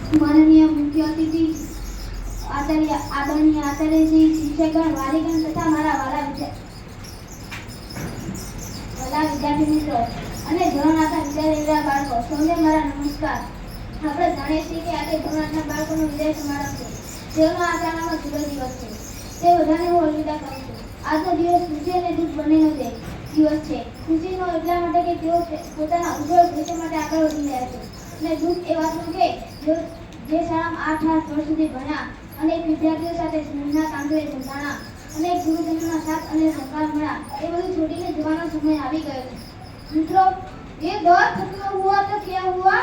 माननीय मुख्य अतिथि आदरणीय आचार्यजी, शिक्षकगण, वालीगण तथा मारा वाला विद्यार्थी મિત્રો અને ધોરણ 8ના વિદ્યાર્થી બાળકો સૌને મારા નમસ્કાર. આપણે જાણીએ છીએ કે આજે ધોરણ 8ના બાળકોનો વિદાય સમારંભ છે. તેઓનો આ શાળામાં છેલ્લો દિવસ છે. તે બધાને હું અલવિદા કહું છું. આજનો દિવસ ખુશી અને દુઃખ બંનેનો દિવસ છે. ખુશીનો એટલા માટે કે તેઓ પોતાના ઉજ્જવળ ભવિષ્ય માટે આગળ વધી રહ્યા છે, અને દુઃખ એ વાતનું કે જે શાળામાં 8 વર્ષ સુધી ભણ્યા, અનેક વિદ્યાર્થીઓ સાથે સ્નેહના કાંકરે સંતાણા, અનેક ગુરુજનોના સાથ અને સહકાર મળ્યા, એ બધું છોડીને જવાનો સમય આવી ગયો છે. મિત્રો, ये दौर खत्म हुआ तो क्या हुआ,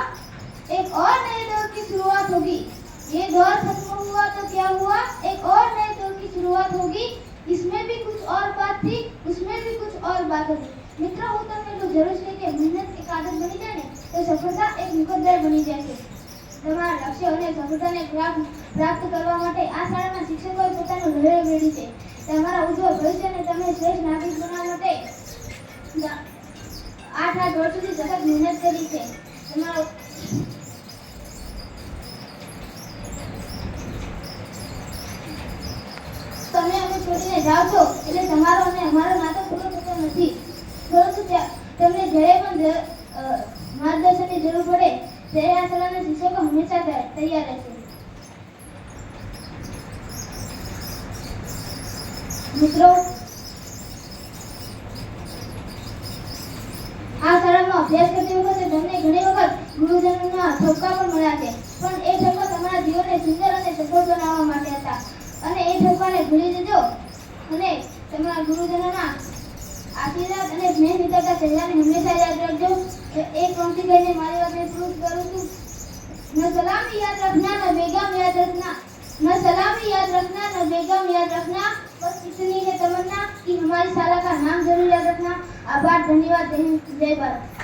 एक और नए दौर की शुरुआत होगी. ये दौर खत्म हुआ तो क्या हुआ, एक और नए दौर की शुरुआत होगी. इसमें भी कुछ और बात थी, उसमें भी कुछ और बात होगी. મિત્રો, હું તમને એટલું જરૂર છે કે મહેનત એક આદત બની જાય ને તો સફળતા એક મુકદ્દર બની જાય છે. તમારા લક્ષ્ય અને સફળતાને પ્રાપ્ત કરવા માટે આ શાળાના શિક્ષકોએ પોતાનું હૃદય વેડ્યું છે. તમારા ઉજ્જવળ ભવિષ્યને તમે શ્રેષ્ઠ નાગરિક બનાવવા માટે 8 વર્ષ સુધી સખત મહેનત કરી છે. તમે અમે છોડીને જાઓ છો એટલે તમારો અને અમારો નાતો પૂરો થતો નથી, પરંતુ તમને જ્યારે પણ માર્ગદર્શનની જરૂર પડે ત્યારે આ શાળાના શિક્ષકો હંમેશા તૈયાર રહેશે. મિત્રો, આ શાળામાં અભ્યાસ કરતી વખતે તમને ઘણી વખત ગુરુજનોના ઠપકા પણ મળ્યા છે, પણ એ ઠપકા તમારા જીવનને સુંદર અને સફળ બનાવવા માટે હતા. અને એ ઠપકાને ભૂલી જજો અને તમારા ગુરુજનોના આશીર્વાદ અને સ્નેહ મિત્રતા ચહેરાને હંમેશા યાદ રાખજો. એક પંક્તિ કહીને મારી વાતને પૂરું કરું છું. ન સલામી યાદ રખના, ન બેગમ યાદ રખના, न सलामी याद रखना, न बेगम याद रखना, बस इतनी है तमन्ना कि हमारी शाला का नाम जरूर याद रखना. आभार, धन्यवाद, जय हिंद, जय भारत.